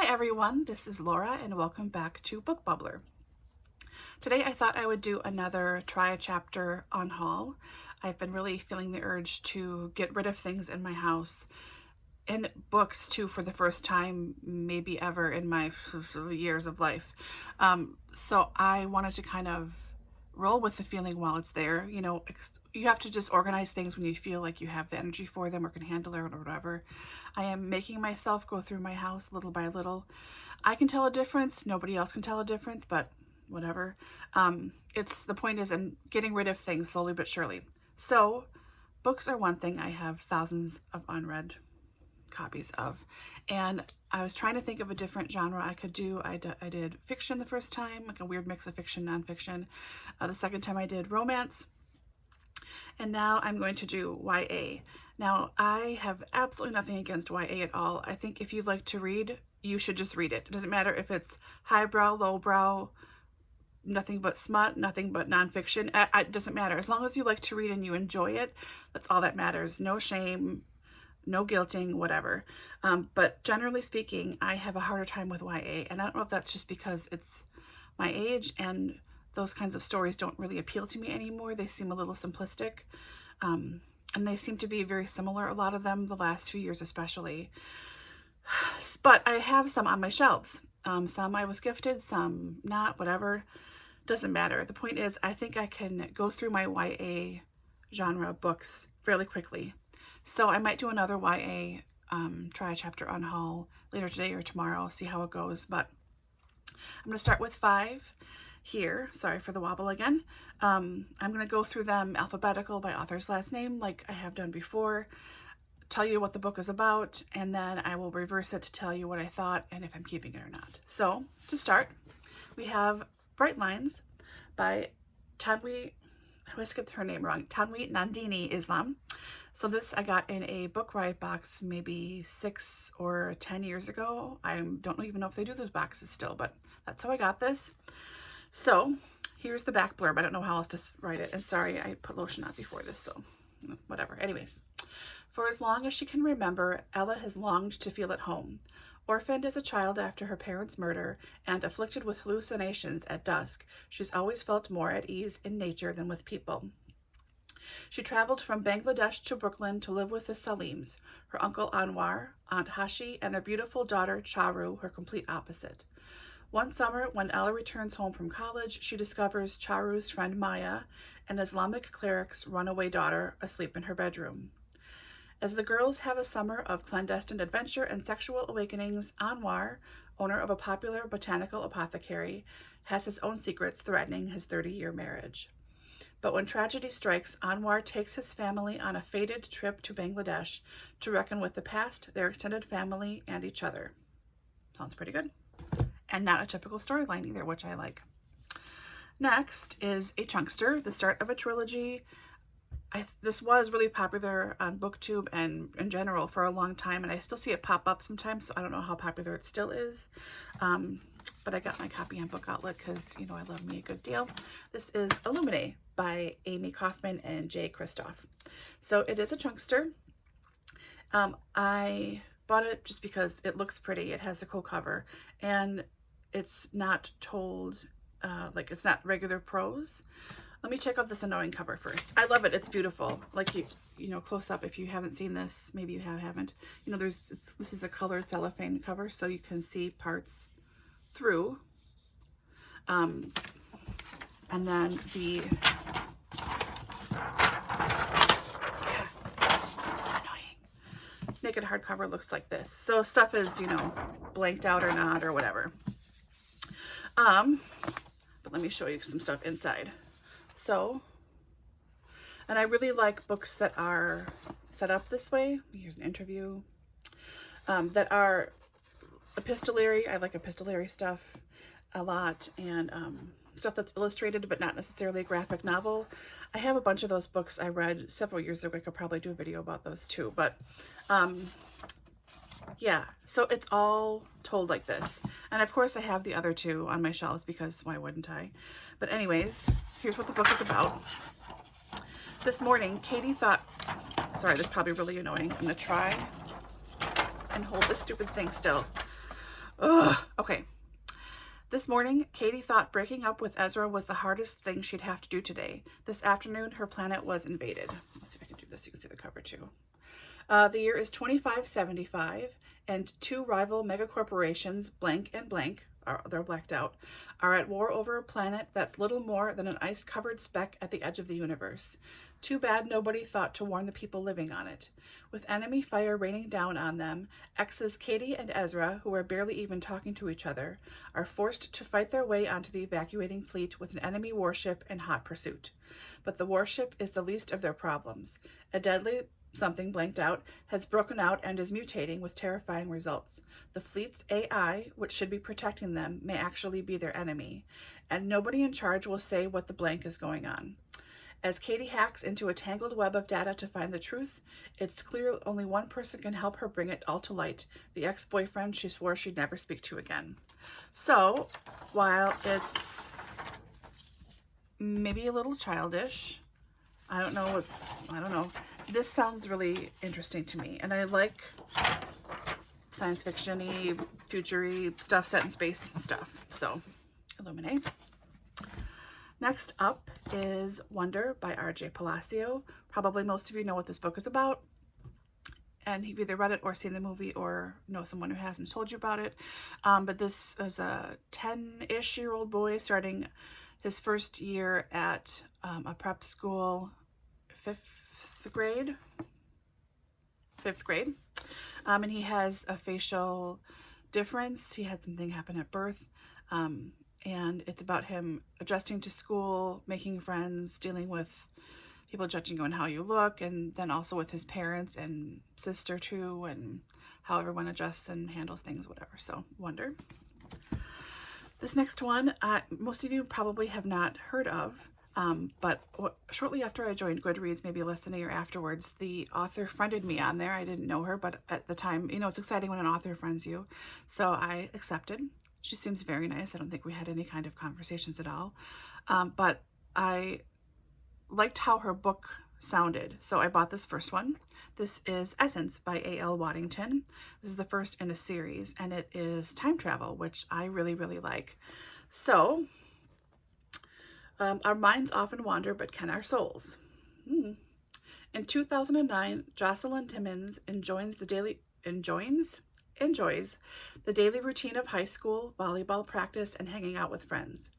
everyone, this is Laura and welcome back to Book Bubbler. Today I thought I would do another Try a Chapter Unhaul. I've been really feeling the urge to get rid of things in my house, and books too, for the first time maybe ever in my years of life. So I wanted to kind of roll with the feeling while it's there. You know, you have to just organize things when you feel like you have the energy for them or can handle it or whatever. I am making myself go through my house little by little. I can tell a difference. Nobody else can tell a difference, but whatever. The point is I'm getting rid of things slowly but surely. So books are one thing I have thousands of unread copies of, and I was trying to think of a different genre I could do. I did fiction the first time, like a weird mix of fiction, nonfiction. The second time I did romance, and now I'm going to do YA. Now, I have absolutely nothing against YA at all. I think if you like to read, you should just read it. It doesn't matter if it's highbrow, lowbrow, nothing but smut, nothing but nonfiction. It doesn't matter. As long as you like to read and you enjoy it, that's all that matters. No shame, no guilting, whatever. But generally speaking, I have a harder time with YA, and I don't know if that's just because it's my age and those kinds of stories don't really appeal to me anymore. They seem a little simplistic, and they seem to be very similar, a lot of them, the last few years especially. But I have some on my shelves. Some I was gifted, some not, whatever. Doesn't matter. The point is, I think I can go through my YA genre books fairly quickly. So I might do another YA Try a Chapter Unhaul later today or tomorrow, see how it goes. But I'm going to start with 5 here. Sorry for the wobble again. I'm going to go through them alphabetical by author's last name like I have done before, tell you what the book is about, and then I will reverse it to tell you what I thought and if I'm keeping it or not. So to start, we have Bright Lines by Tanwi, I always get her name wrong, Tanwi Nandini Islam. So this I got in a book riot box maybe 6 or 10 years ago. I don't even know if they do those boxes still, but that's how I got this. So here's the back blurb. I don't know how else to write it. And sorry, I put lotion on before this, so whatever. Anyways, for as long as she can remember, Ella has longed to feel at home. Orphaned as a child after her parents' murder and afflicted with hallucinations at dusk, she's always felt more at ease in nature than with people. She traveled from Bangladesh to Brooklyn to live with the Salims, her uncle Anwar, Aunt Hashi, and their beautiful daughter Charu, her complete opposite. One summer, when Ella returns home from college, she discovers Charu's friend Maya, an Islamic cleric's runaway daughter, asleep in her bedroom. As the girls have a summer of clandestine adventure and sexual awakenings, Anwar, owner of a popular botanical apothecary, has his own secrets threatening his 30-year marriage. But when tragedy strikes, Anwar takes his family on a fated trip to Bangladesh to reckon with the past, their extended family, and each other. Sounds pretty good. And not a typical storyline either, which I like. Next is A Chunkster, the start of a trilogy. This was really popular on BookTube and in general for a long time, and I still see it pop up sometimes, so I don't know how popular it still is. But I got my copy on Book Outlet because, you know, I love me a good deal. This is Illuminae by Amy Kaufman and Jay Kristoff. So it is a chunkster. I bought it just because it looks pretty. It has a cool cover, and it's not told, like it's not regular prose. Let me check out this annoying cover first. I love it. It's beautiful. Like you know, close up. If you haven't seen this, maybe you haven't. You know, this is a colored cellophane cover, so you can see parts through. And then the annoying naked hardcover looks like this. So stuff is, you know, blanked out or not or whatever. But let me show you some stuff inside. So, and I really like books that are set up this way. Here's an interview. That are epistolary. I like epistolary stuff a lot, and stuff that's illustrated but not necessarily a graphic novel. I have a bunch of those books I read several years ago. I could probably do a video about those too, but yeah, so it's all told like this. And of course I have the other two on my shelves because why wouldn't I? But anyways, here's what the book is about. This morning, Katie thought, sorry, this is probably really annoying. I'm gonna try and hold this stupid thing still. Ugh. Okay. This morning, Katie thought breaking up with Ezra was the hardest thing she'd have to do today. This afternoon, her planet was invaded. Let's see if I can do this. You can see the cover too. The year is 2575, and two rival megacorporations, blank and blank, they're blacked out, are at war over a planet that's little more than an ice-covered speck at the edge of the universe. Too bad nobody thought to warn the people living on it. With enemy fire raining down on them, exes Katie and Ezra, who are barely even talking to each other, are forced to fight their way onto the evacuating fleet with an enemy warship in hot pursuit. But the warship is the least of their problems. A deadly something blanked out, has broken out and is mutating with terrifying results. The fleet's AI, which should be protecting them, may actually be their enemy, and nobody in charge will say what the blank is going on. As Katie hacks into a tangled web of data to find the truth, it's clear only one person can help her bring it all to light, the ex-boyfriend she swore she'd never speak to again. So, while it's maybe a little childish, I don't know. This sounds really interesting to me. And I like science fiction-y, future-y stuff set in space stuff. So, illuminate. Next up is Wonder by R.J. Palacio. Probably most of you know what this book is about. And you've either read it or seen the movie or know someone who hasn't told you about it. But this is a 10-ish-year-old boy starting his first year at a prep school, fifth grade. And he has a facial difference. He had something happen at birth. And it's about him adjusting to school, making friends, dealing with people judging you on how you look, and then also with his parents and sister too, and how everyone adjusts and handles things, whatever. So, Wonder. This next one, most of you probably have not heard of, but shortly after I joined Goodreads, maybe less than a year afterwards, the author friended me on there. I didn't know her, but at the time, you know, it's exciting when an author friends you. So I accepted. She seems very nice. I don't think we had any kind of conversations at all. But I liked how her book sounded. So I bought this first one. This is Essence by A.L. Waddington. This is the first in a series, and it is time travel, which I really, really like. So, our minds often wander, but can our souls? In 2009, Jocelyn Timmons enjoys the daily routine of high school, volleyball practice, and hanging out with friends.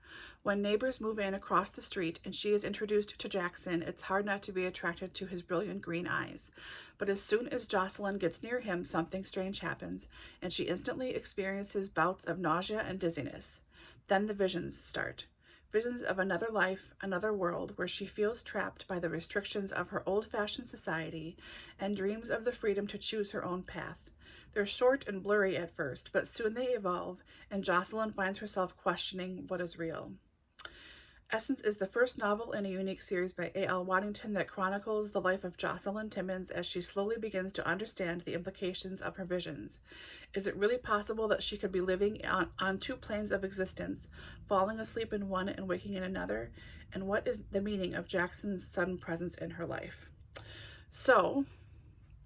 When neighbors move in across the street and she is introduced to Jackson, it's hard not to be attracted to his brilliant green eyes. But as soon as Jocelyn gets near him, something strange happens, and she instantly experiences bouts of nausea and dizziness. Then the visions start. Visions of another life, another world, where she feels trapped by the restrictions of her old-fashioned society and dreams of the freedom to choose her own path. They're short and blurry at first, but soon they evolve, and Jocelyn finds herself questioning what is real. Essence is the first novel in a unique series by A.L. Waddington that chronicles the life of Jocelyn Timmons as she slowly begins to understand the implications of her visions. Is it really possible that she could be living on two planes of existence, falling asleep in one and waking in another? And what is the meaning of Jackson's sudden presence in her life? So,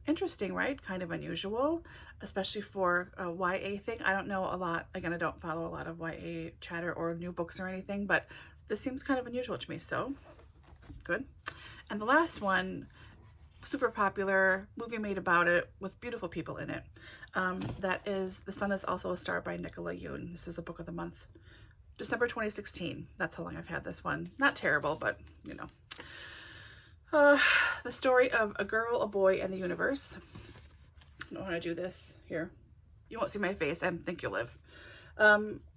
interesting, right? Kind of unusual, especially for a YA thing. I don't know a lot. Again, I don't follow a lot of YA chatter or new books or anything, but this seems kind of unusual to me, so good. And the last one, super popular, movie made about it with beautiful people in it. That is The Sun is Also a Star by Nicola Yoon. This is a book of the month. December 2016. That's how long I've had this one. Not terrible, but you know. The story of a girl, a boy, and the universe. I don't want to do this here. You won't see my face. I think you'll live.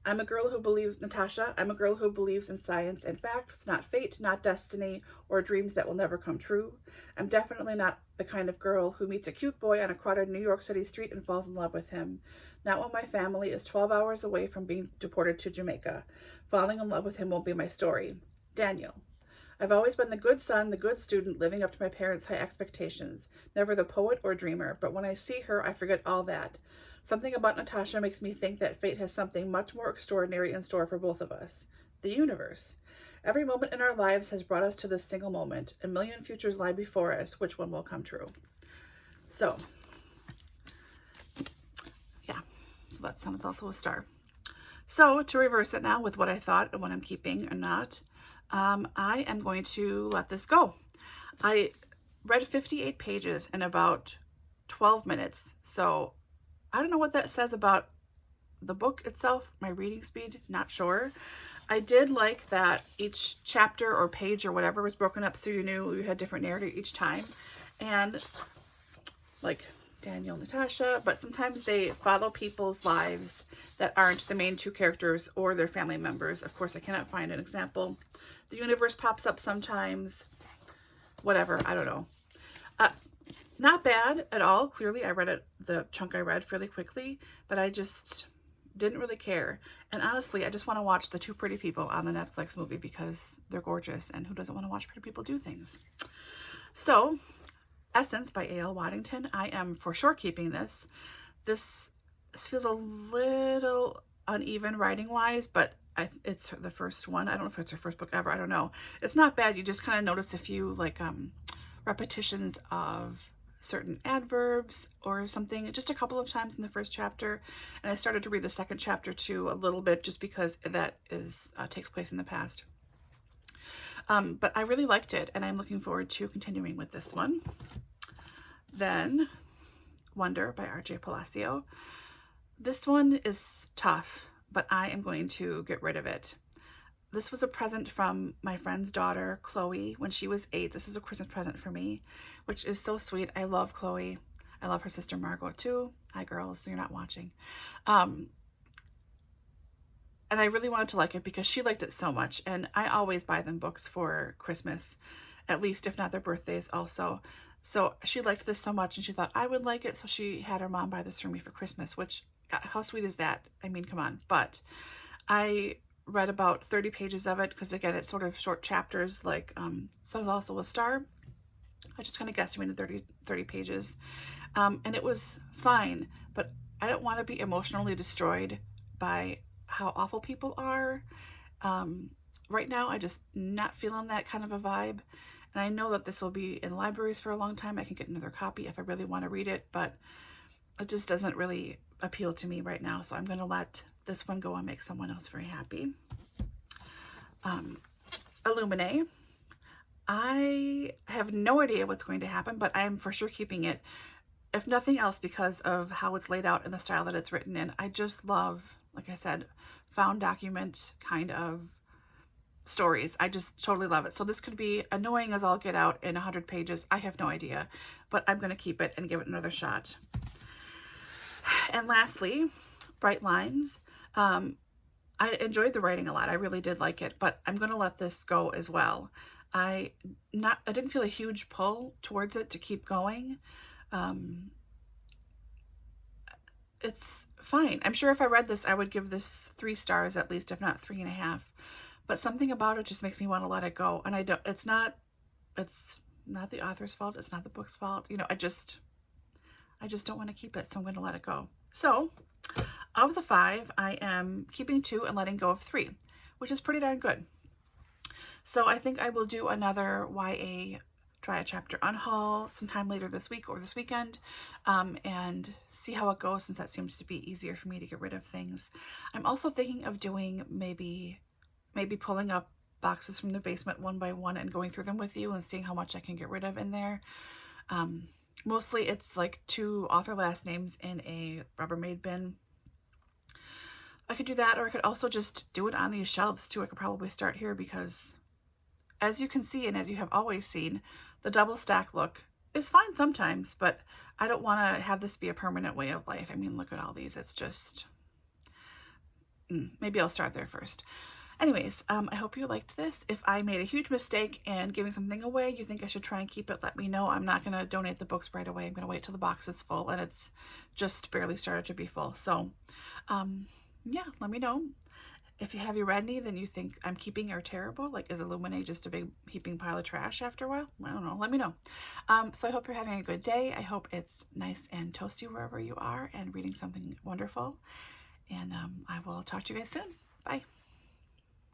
I'm a girl who believes, Natasha, I'm a girl who believes in science and facts, not fate, not destiny, or dreams that will never come true. I'm definitely not the kind of girl who meets a cute boy on a crowded New York City street and falls in love with him. Not when my family is 12 hours away from being deported to Jamaica. Falling in love with him won't be my story. Daniel. I've always been the good son, the good student, living up to my parents' high expectations. Never the poet or dreamer, but when I see her, I forget all that. Something about Natasha makes me think that fate has something much more extraordinary in store for both of us. The universe. Every moment in our lives has brought us to this single moment. A million futures lie before us. Which one will come true? So, yeah. So that Sun is also a star. So to reverse it now with what I thought and what I'm keeping or not, I am going to let this go. I read 58 pages in about 12 minutes. So I don't know what that says about the book itself, my reading speed, not sure. I did like that each chapter or page or whatever was broken up so you knew you had different narrative each time. And like Daniel, Natasha, but sometimes they follow people's lives that aren't the main two characters or their family members. Of course, I cannot find an example. The universe pops up sometimes, whatever, I don't know. Not bad at all. Clearly, I read it, the chunk I read fairly quickly, but I just didn't really care. And honestly, I just want to watch the two pretty people on the Netflix movie because they're gorgeous, and who doesn't want to watch pretty people do things? So, Essence by A.L. Waddington. I am for sure keeping this. This feels a little uneven writing-wise, but it's the first one. I don't know if it's her first book ever. I don't know. It's not bad. You just kind of notice a few like repetitions of certain adverbs or something just a couple of times in the first chapter, and I started to read the second chapter too a little bit just because that is takes place in the past. But I really liked it, and I'm looking forward to continuing with this one. Then Wonder by R.J. Palacio. This one is tough, but I am going to get rid of it. This was a present from my friend's daughter, Chloe, when she was 8. This is a Christmas present for me, which is so sweet. I love Chloe. I love her sister Margot too. Hi girls, you're not watching. And I really wanted to like it because she liked it so much. And I always buy them books for Christmas, at least if not their birthdays also. So she liked this so much and she thought I would like it. So she had her mom buy this for me for Christmas, which, how sweet is that? I mean, come on. But I read about 30 pages of it because again, it's sort of short chapters like Sun is also a star. I just kind of guesstimated 30 pages. And it was fine, but I don't want to be emotionally destroyed by how awful people are. Right now, I just not feeling that kind of a vibe. And I know that this will be in libraries for a long time. I can get another copy if I really want to read it, but it just doesn't really appeal to me right now. So I'm going to let this one go and make someone else very happy. Illuminate. I have no idea what's going to happen, but I am for sure keeping it. If nothing else, because of how it's laid out and the style that it's written in. I just love, like I said, found document kind of stories. I just totally love it. So this could be annoying as all get out in 100 pages. I have no idea, but I'm going to keep it and give it another shot. And lastly, Bright Lines. I enjoyed the writing a lot. I really did like it, but I'm going to let this go as well. I didn't feel a huge pull towards it to keep going. It's fine. I'm sure if I read this, I would give this 3 stars at least, if not 3.5. But something about it just makes me want to let it go. And it's not the author's fault. It's not the book's fault. You know, I just don't want to keep it. So I'm going to let it go. So of the 5, I am keeping 2 and letting go of 3, which is pretty darn good. So I think I will do another YA Try a Chapter Unhaul sometime later this week or this weekend, and see how it goes, since that seems to be easier for me to get rid of things. I'm also thinking of doing maybe pulling up boxes from the basement one by one and going through them with you and seeing how much I can get rid of in there. Mostly it's like 2 author last names in a Rubbermaid bin. I could do that, or I could also just do it on these shelves too. I could probably start here because, as you can see and as you have always seen, the double stack look is fine sometimes, but I don't want to have this be a permanent way of life. I mean, look at all these. It's just, maybe I'll start there first. Anyways, I hope you liked this. If I made a huge mistake in giving something away, you think I should try and keep it, let me know. I'm not going to donate the books right away. I'm going to wait till the box is full, and it's just barely started to be full. So, yeah, let me know. If you have read any, then you think I'm keeping are terrible. Like, is Illuminate just a big heaping pile of trash after a while? I don't know. Let me know. So I hope you're having a good day. I hope it's nice and toasty wherever you are and reading something wonderful. And I will talk to you guys soon. Bye.